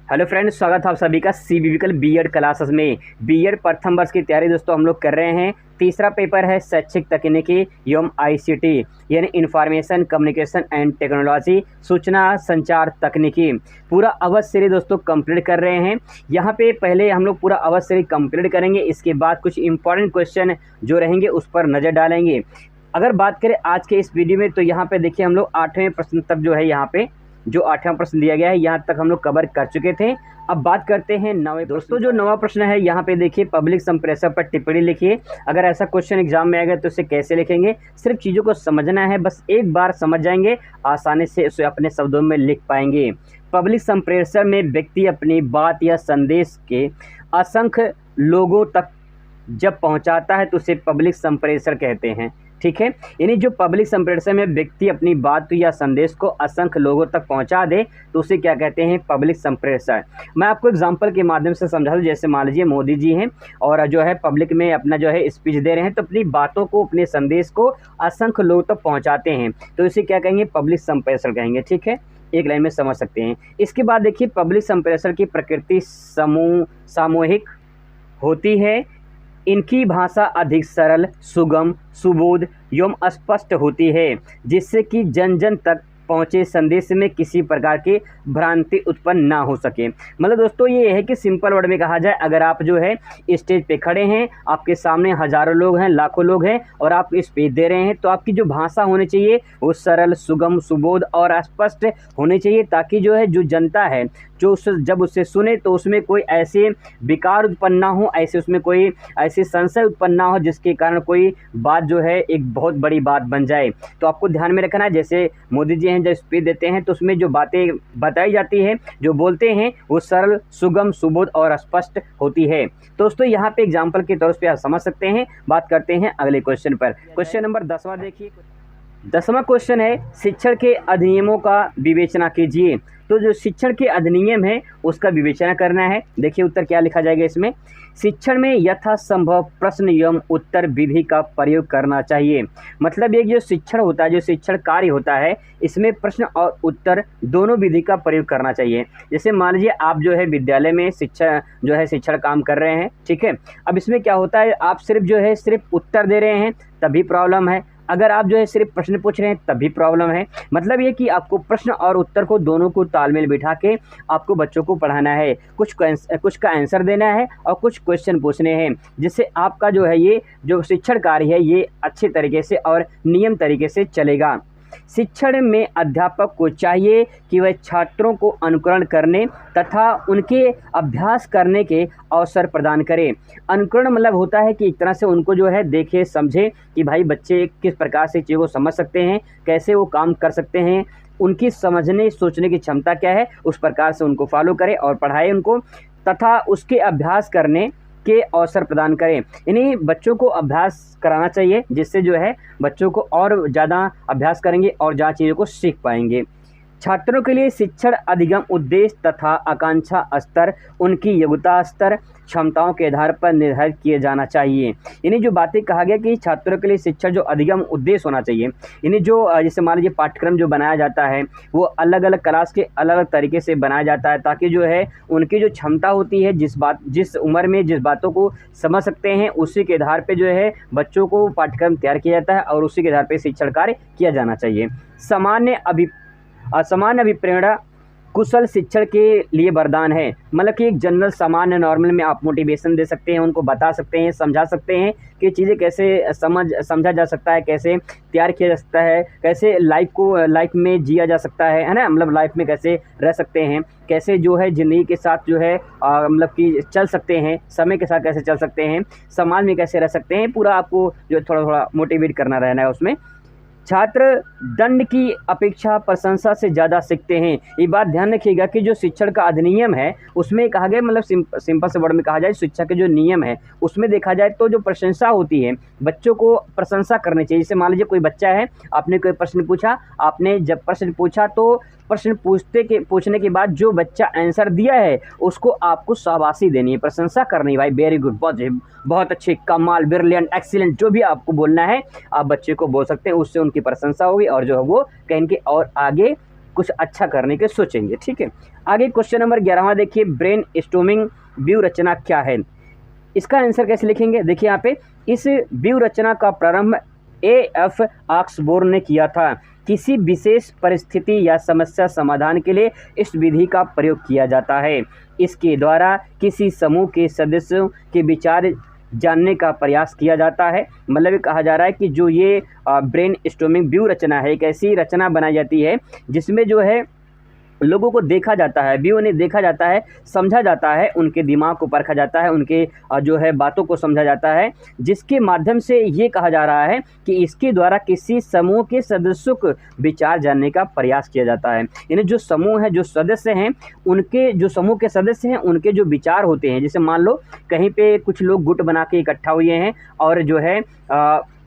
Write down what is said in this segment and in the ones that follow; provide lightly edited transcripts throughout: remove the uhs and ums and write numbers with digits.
Hello friends, स्वागत है आप सभी का सीबीविकल बीएड क्लासेस में। बीएड प्रथम वर्ष की तैयारी दोस्तों हम लोग कर रहे हैं। तीसरा पेपर है शैक्षिक तकनीकी एवं आईसीटी यानी इंफॉर्मेशन कम्युनिकेशन एंड टेक्नोलॉजी, सूचना संचार तकनीकी। पूरा अवध सीरीज दोस्तों कंप्लीट कर रहे हैं। यहाँ पे पहले हम लोग पूरा अवध सीरीज कंप्लीट करेंगे, इसके बाद कुछ इंपॉर्टेंट क्वेश्चन जो रहेंगे उस पर नज़र डालेंगे। अगर बात करें आज के इस वीडियो में तो यहाँ पे देखिए हम लोग 8वें प्रश्न तक जो है यहाँ पे जो 8वां प्रश्न दिया गया है यहाँ तक हम लोग कवर कर चुके थे। अब बात करते हैं 9वें दोस्तों। जो 9वां प्रश्न है यहाँ पे देखिए, पब्लिक संप्रेषण पर टिप्पणी लिखिए। अगर ऐसा क्वेश्चन एग्जाम में आएगा तो उसे कैसे लिखेंगे, सिर्फ चीज़ों को समझना है, बस एक बार समझ जाएंगे आसानी से उसे अपने शब्दों में लिख पाएंगे। पब्लिक संप्रेषण में व्यक्ति अपनी बात या संदेश के असंख्य लोगों तक जब पहुँचाता है तो उसे पब्लिक संप्रेषण कहते हैं। ठीक है, यानी जो पब्लिक संप्रेषण में व्यक्ति अपनी बात या संदेश को असंख्य लोगों तक पहुंचा दे तो उसे क्या कहते हैं, पब्लिक संप्रेषण। मैं आपको एग्जांपल के माध्यम से समझा दूं। जैसे मान लीजिए मोदी जी हैं और जो है पब्लिक में अपना जो है स्पीच दे रहे हैं, तो अपनी बातों को अपने संदेश को असंख्य लोगों तक पहुँचाते हैं तो इसे क्या कहेंगे, पब्लिक संप्रेषण कहेंगे। ठीक है, एक लाइन में समझ सकते हैं। इसके बाद देखिए, पब्लिक संप्रेषण की प्रकृति सामूहिक होती है। इनकी भाषा अधिक सरल, सुगम, सुबोध एवं स्पष्ट होती है, जिससे कि जन जन तक पहुँचे संदेश में किसी प्रकार की भ्रांति उत्पन्न ना हो सके। मतलब दोस्तों ये है कि सिंपल वर्ड में कहा जाए, अगर आप जो है स्टेज पे खड़े हैं, आपके सामने हज़ारों लोग हैं, लाखों लोग हैं और आप स्पीच दे रहे हैं, तो आपकी जो भाषा होनी चाहिए वो सरल, सुगम, सुबोध और स्पष्ट होनी चाहिए, ताकि जो है जो जनता है जो जब उससे सुने तो उसमें कोई ऐसे विकार उत्पन्न ना हो, ऐसे उसमें कोई ऐसी संशय उत्पन्न ना हो जिसके कारण कोई बात जो है एक बहुत बड़ी बात बन जाए। तो आपको ध्यान में रखना है, जैसे मोदी जी हैं जब स्पीच देते हैं तो उसमें जो बातें बताई जाती है, जो बोलते हैं वो सरल, सुगम, सुबोध और स्पष्ट होती है। दोस्तों यहाँ पे एग्जाम्पल के तौर पर आप समझ सकते हैं। बात करते हैं अगले क्वेश्चन पर। क्वेश्चन नंबर 10वां देखिए। 10वां क्वेश्चन है, शिक्षण के अधिनियमों का विवेचना कीजिए। तो जो शिक्षण के अधिनियम है उसका विवेचना करना है। देखिए उत्तर क्या लिखा जाएगा इसमें, शिक्षण में यथासंभव प्रश्न एवं उत्तर विधि का प्रयोग करना चाहिए। मतलब ये जो शिक्षण होता है, जो शिक्षण कार्य होता है, इसमें प्रश्न और उत्तर दोनों विधि का प्रयोग करना चाहिए। जैसे मान लीजिए आप जो है विद्यालय में शिक्षण काम कर रहे हैं। ठीक है, अब इसमें क्या होता है, आप सिर्फ उत्तर दे रहे हैं तभी प्रॉब्लम है, अगर आप जो है सिर्फ प्रश्न पूछ रहे हैं तब भी प्रॉब्लम है। मतलब ये कि आपको प्रश्न और उत्तर को दोनों को तालमेल बिठा के आपको बच्चों को पढ़ाना है, कुछ का आंसर देना है और कुछ क्वेश्चन पूछने हैं, जिससे आपका जो है ये जो शिक्षण कार्य है ये अच्छे तरीके से और नियम तरीके से चलेगा। शिक्षण में अध्यापक को चाहिए कि वह छात्रों को अनुकरण करने तथा उनके अभ्यास करने के अवसर प्रदान करे। अनुकरण मतलब होता है कि एक तरह से उनको जो है देखे, समझे कि भाई बच्चे किस प्रकार से चीज़ों को समझ सकते हैं, कैसे वो काम कर सकते हैं, उनकी समझने सोचने की क्षमता क्या है, उस प्रकार से उनको फॉलो करे और पढ़ाए उनको, तथा उसके अभ्यास करने के अवसर प्रदान करें। यानी बच्चों को अभ्यास कराना चाहिए, जिससे जो है बच्चों को और ज़्यादा अभ्यास करेंगे और ज़्यादा चीज़ों को सीख पाएंगे। छात्रों के लिए शिक्षण अधिगम उद्देश्य तथा आकांक्षा स्तर उनकी योग्यता स्तर क्षमताओं के आधार पर निर्धारित किए जाना चाहिए। यानी जो बातें कहा गया कि छात्रों के लिए शिक्षा जो अधिगम उद्देश्य होना चाहिए, यानी जो जैसे मान लीजिए पाठ्यक्रम जो बनाया जाता है वो अलग अलग क्लास के अलग अलग तरीके से बनाया जाता है, ताकि जो है उनकी जो क्षमता होती है, जिस उम्र में जिस बातों को समझ सकते हैं, उसी के आधार पर जो है बच्चों को पाठ्यक्रम तैयार किया जाता है और उसी के आधार पर शिक्षण कार्य किया जाना चाहिए। असामान्य अभिप्रेरणा कुशल शिक्षण के लिए वरदान है। मतलब कि एक जनरल सामान्य नॉर्मल में आप मोटिवेशन दे सकते हैं, उनको बता सकते हैं, समझा सकते हैं कि चीज़ें कैसे समझा जा सकता है, कैसे तैयार किया जा सकता है, कैसे लाइफ में जिया जा सकता है ना, मतलब लाइफ में कैसे रह सकते हैं, कैसे जो है ज़िंदगी के साथ जो है मतलब कि चल सकते हैं, समय के साथ कैसे चल सकते हैं, समाज में कैसे रह सकते हैं, पूरा आपको जो थोड़ा थोड़ा मोटिवेट करना रहना है उसमें। छात्र दंड की अपेक्षा प्रशंसा से ज़्यादा सीखते हैं। ये बात ध्यान रखिएगा कि जो शिक्षण का अधिनियम है उसमें कहा गया, मतलब सिंपल से वर्ड में कहा जाए, शिक्षा के जो नियम है उसमें देखा जाए तो जो प्रशंसा होती है, बच्चों को प्रशंसा करनी चाहिए। जैसे मान लीजिए कोई बच्चा है, आपने कोई प्रश्न पूछा, आपने जब प्रश्न पूछा तो प्रश्न पूछने के बाद जो बच्चा आंसर दिया है उसको आपको शाबाशी देनी है, प्रशंसा करनी है, भाई वेरी गुड, बहुत अच्छे, कमाल, ब्रिलियंट, एक्सीलेंट, जो भी आपको बोलना है आप बच्चे को बोल सकते हैं, उससे उनकी प्रशंसा होगी और जो है वो कहेंगे और आगे कुछ अच्छा करने के सोचेंगे। ठीक है, आगे क्वेश्चन नंबर 11वां देखिए, ब्रेन स्टॉर्मिंग व्यूह रचना क्या है। इसका आंसर कैसे लिखेंगे, देखिए यहाँ पे, इस व्यूह रचना का प्रारंभ A.F. ऑक्सबोर्न ने किया था। किसी विशेष परिस्थिति या समस्या समाधान के लिए इस विधि का प्रयोग किया जाता है। इसके द्वारा किसी समूह के सदस्यों के विचार जानने का प्रयास किया जाता है। मतलब ये कहा जा रहा है कि जो ये ब्रेन स्टॉर्मिंग व्यूह रचना है, एक ऐसी रचना बनाई जाती है जिसमें जो है लोगों को देखा जाता है, व्यू उन्हें देखा जाता है, समझा जाता है, उनके दिमाग को परखा जाता है, उनके जो है बातों को समझा जाता है, जिसके माध्यम से ये कहा जा रहा है कि इसके द्वारा किसी समूह के सदस्यों को विचार जानने का प्रयास किया जाता है। यानी जो समूह है, जो सदस्य हैं, उनके जो समूह के सदस्य हैं, उनके जो विचार होते हैं, जैसे मान लो कहीं पे कुछ लोग गुट बना के इकट्ठा हुए हैं और जो है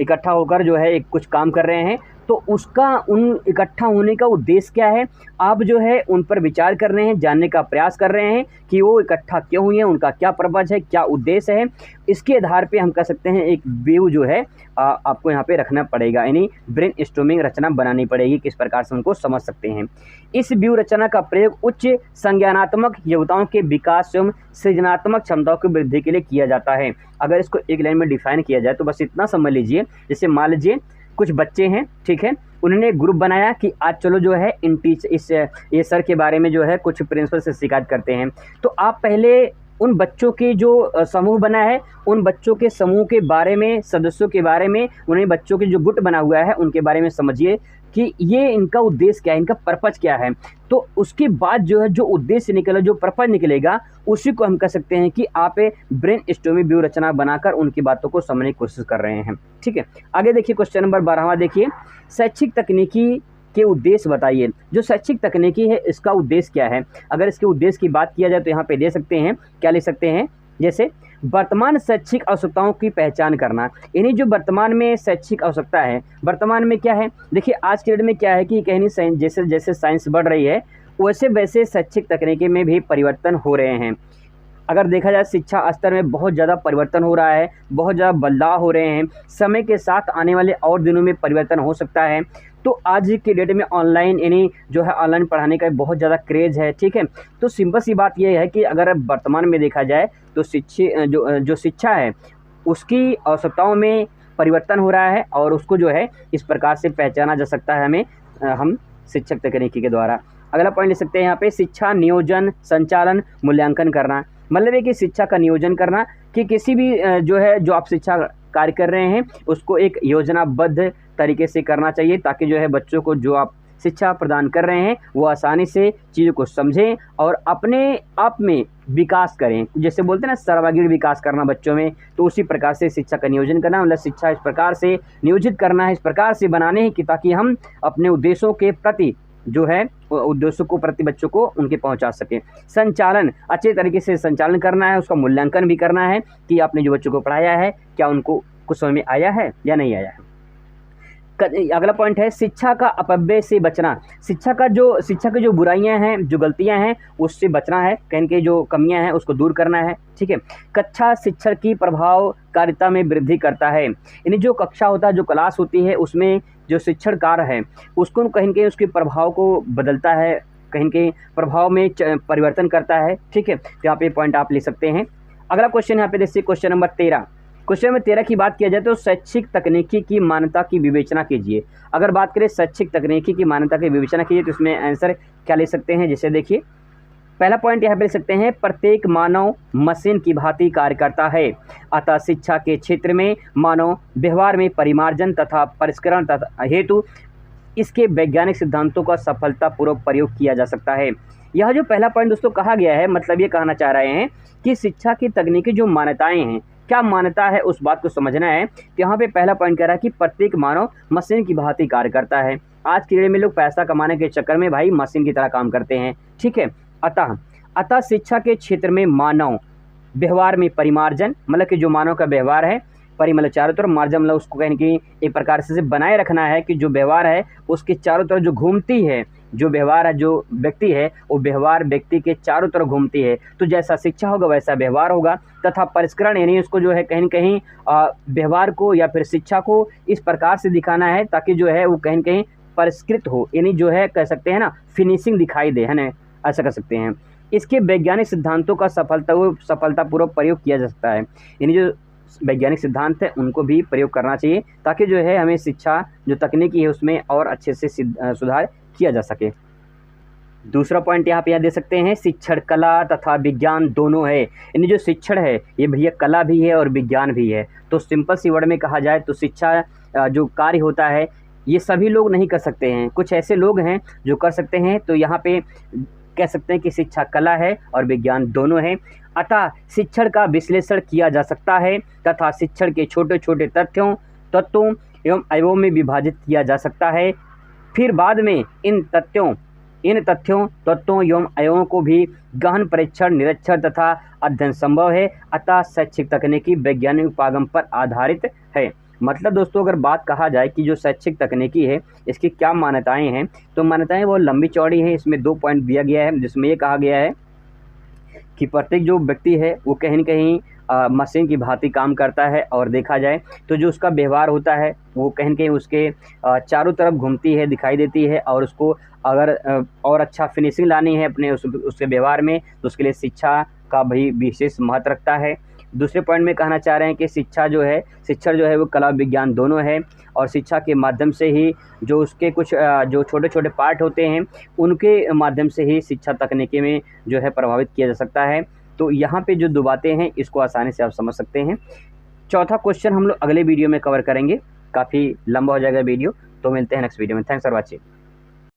इकट्ठा होकर जो है कुछ काम कर रहे हैं, तो उसका उन इकट्ठा होने का उद्देश्य क्या है, आप जो है उन पर विचार कर रहे हैं, जानने का प्रयास कर रहे हैं कि वो इकट्ठा क्यों हुए हैं, उनका क्या पर्पज है, क्या उद्देश्य है। इसके आधार पे हम कह सकते हैं एक व्यू जो है आपको यहाँ पे रखना पड़ेगा, यानी ब्रेन स्टॉर्मिंग रचना बनानी पड़ेगी, किस प्रकार से उनको समझ सकते हैं। इस व्यू रचना का प्रयोग उच्च संज्ञानात्मक योग्यताओं के विकास एवं सृजनात्मक क्षमताओं की वृद्धि के लिए किया जाता है। अगर इसको एक लाइन में डिफाइन किया जाए तो बस इतना समझ लीजिए, जैसे मान लीजिए कुछ बच्चे हैं, ठीक है, उन्होंने ग्रुप बनाया कि आज चलो जो है ये सर के बारे में जो है कुछ प्रिंसिपल से शिकायत करते हैं। तो आप पहले उन बच्चों के जो समूह बना है, उन बच्चों के समूह के बारे में, सदस्यों के बारे में, उन्हें बच्चों के जो गुट बना हुआ है उनके बारे में समझिए कि ये इनका उद्देश्य क्या है, इनका पर्पज क्या है। तो उसके बाद जो है जो उद्देश्य निकला, जो पर्पज निकलेगा, उसी को हम कह सकते हैं कि आप ब्रेन स्टॉर्मिंग व्यू रचना बनाकर उनकी बातों को समझने की कोशिश कर रहे हैं। ठीक है, आगे देखिए क्वेश्चन नंबर 12वां देखिए, शैक्षिक तकनीकी के उद्देश्य बताइए। जो शैक्षिक तकनीकी है इसका उद्देश्य क्या है। अगर इसके उद्देश्य की बात किया जाए तो यहाँ पे दे सकते हैं, क्या लिख सकते हैं, जैसे वर्तमान शैक्षिक आवश्यकताओं की पहचान करना। यानी जो वर्तमान में शैक्षिक आवश्यकता है, वर्तमान में क्या है, देखिए आज के डेट में क्या है कि कहीं जैसे जैसे साइंस बढ़ रही है वैसे वैसे शैक्षिक तकनीकी में भी परिवर्तन हो रहे हैं। अगर देखा जाए शिक्षा स्तर में बहुत ज़्यादा परिवर्तन हो रहा है, बहुत ज़्यादा बदलाव हो रहे हैं, समय के साथ आने वाले और दिनों में परिवर्तन हो सकता है। तो आज की डेट में ऑनलाइन, यानी जो है ऑनलाइन पढ़ाने का बहुत ज़्यादा क्रेज़ है। ठीक है, तो सिंपल सी बात यह है कि अगर वर्तमान में देखा जाए तो जो शिक्षा है उसकी आवश्यकताओं में परिवर्तन हो रहा है और उसको जो है इस प्रकार से पहचाना जा सकता है हम शिक्षक तकनीकी के द्वारा। अगला पॉइंट ले सकते हैं यहाँ पे, शिक्षा नियोजन, संचालन, मूल्यांकन करना। मतलब है कि शिक्षा का नियोजन करना कि किसी भी जो आप शिक्षा कार्य कर रहे हैं उसको एक योजनाबद्ध तरीके से करना चाहिए, ताकि जो है बच्चों को जो आप शिक्षा प्रदान कर रहे हैं वो आसानी से चीज़ों को समझें और अपने आप में विकास करें। जैसे बोलते हैं ना, सर्वांगीण विकास करना बच्चों में, तो उसी प्रकार से शिक्षा का नियोजन करना, मतलब शिक्षा इस प्रकार से नियोजित करना है, इस प्रकार से बनाने हैं कि ताकि हम अपने उद्देश्यों के प्रति जो है उद्देश्यों को प्रति बच्चों को उनके पहुंचा सके। संचालन, अच्छे तरीके से संचालन करना है, उसका मूल्यांकन भी करना है कि आपने जो बच्चों को पढ़ाया है क्या उनको कुछ समझ में आया है या नहीं आया है। अगला पॉइंट है, शिक्षा का अपव्यय से बचना। शिक्षा की जो बुराइयां हैं, जो गलतियां हैं, उससे बचना है, कहीं की जो कमियां हैं उसको दूर करना है। ठीक है, कक्षा शिक्षण की प्रभावकारिता में वृद्धि करता है। यानी जो कक्षा होता है, जो क्लास होती है, उसमें जो शिक्षण कार्य है उसको कहीं कहीं उसके प्रभाव को बदलता है, कहीं कहीं प्रभाव में परिवर्तन करता है। ठीक है, तो यहाँ पे पॉइंट आप ले सकते हैं। अगला क्वेश्चन यहाँ पे देखिए, क्वेश्चन नंबर 13। क्वेश्चन नंबर 13 की बात किया जाए तो शैक्षिक तकनीकी की मान्यता की विवेचना कीजिए। अगर बात करें शैक्षिक तकनीकी की मान्यता की विवेचना कीजिए तो इसमें आंसर क्या ले सकते हैं, जैसे देखिए पहला पॉइंट यहाँ पे ले सकते हैं, प्रत्येक मानव मशीन की भांति कार्य करता है, अतः शिक्षा के क्षेत्र में मानव व्यवहार में परिमार्जन तथा परिष्करण तथा हेतु इसके वैज्ञानिक सिद्धांतों का सफलतापूर्वक प्रयोग किया जा सकता है। यह जो पहला पॉइंट दोस्तों कहा गया है, मतलब ये कहना चाह रहे हैं कि शिक्षा की तकनीकी जो मान्यताएं हैं, क्या मान्यता है उस बात को समझना है। तो यहाँ पे पहला पॉइंट कह रहा है कि प्रत्येक मानव मशीन की भांति कार्य करता है। आज के डेट में लोग पैसा कमाने के चक्कर में भाई मशीन की तरह काम करते हैं। ठीक है, अतः शिक्षा के क्षेत्र में मानव व्यवहार में परिमार्जन, मतलब कि जो मानव का व्यवहार है, मतलब चारों तरफ, मार्जन मतलब उसको कहीं कि एक प्रकार से बनाए रखना है कि जो व्यवहार है उसके चारों तरफ जो घूमती है, जो व्यवहार है, जो व्यक्ति है वो व्यवहार व्यक्ति के चारों तरफ घूमती है। तो जैसा शिक्षा होगा वैसा व्यवहार होगा। तथा परिष्करण, यानी उसको जो है कहीं कहीं व्यवहार को या फिर शिक्षा को इस प्रकार से दिखाना है ताकि जो है वो कहीं कहीं परिष्कृत हो, यानी जो है कह सकते हैं ना फिनिशिंग दिखाई दे, है ना, ऐसा कर सकते हैं। इसके वैज्ञानिक सिद्धांतों का सफलतापूर्वक प्रयोग किया जा सकता है, यानी जो वैज्ञानिक सिद्धांत है उनको भी प्रयोग करना चाहिए ताकि जो है हमें शिक्षा जो तकनीकी है उसमें और अच्छे से सुधार किया जा सके। दूसरा पॉइंट यहाँ पे दे सकते हैं, शिक्षण कला तथा विज्ञान दोनों है, यानी जो शिक्षण है ये भैया कला भी है और विज्ञान भी है। तो सिंपल सी वर्ड में कहा जाए तो शिक्षा जो कार्य होता है ये सभी लोग नहीं कर सकते हैं, कुछ ऐसे लोग हैं जो कर सकते हैं। तो यहाँ पे कह सकते हैं कि शिक्षा कला है और विज्ञान दोनों है। अतः शिक्षण का विश्लेषण किया जा सकता है तथा शिक्षण के छोटे छोटे तत्वों एवं अवयवों में विभाजित किया जा सकता है। फिर बाद में इन तथ्यों तत्वों एवं अवयवों को भी गहन परीक्षण निरीक्षण तथा अध्ययन संभव है। अतः शैक्षिक तकनीकी वैज्ञानिक उपागम पर आधारित है। मतलब दोस्तों अगर बात कहा जाए कि जो शैक्षिक तकनीकी है इसकी क्या मान्यताएं हैं, तो मान्यताएं वो लंबी चौड़ी हैं। इसमें 2 पॉइंट दिया गया है जिसमें ये कहा गया है कि प्रत्येक जो व्यक्ति है वो कहीं न कहीं मशीन की भांति काम करता है, और देखा जाए तो जो उसका व्यवहार होता है वो कहीं न कहीं उसके चारों तरफ घूमती है, दिखाई देती है, और उसको अगर और अच्छा फिनिशिंग लानी है अपने उसके व्यवहार में तो उसके लिए शिक्षा का भी विशेष महत्व रखता है। दूसरे पॉइंट में कहना चाह रहे हैं कि शिक्षण जो है वो कला विज्ञान दोनों है, और शिक्षा के माध्यम से ही जो उसके कुछ जो छोटे छोटे पार्ट होते हैं उनके माध्यम से ही शिक्षा तकनीकी में जो है प्रभावित किया जा सकता है। तो यहाँ पे जो 2 बातें हैं इसको आसानी से आप समझ सकते हैं। चौथा क्वेश्चन हम लोग अगले वीडियो में कवर करेंगे, काफ़ी लंबा हो जाएगा वीडियो। तो मिलते हैं नेक्स्ट वीडियो में। Thanks for watching.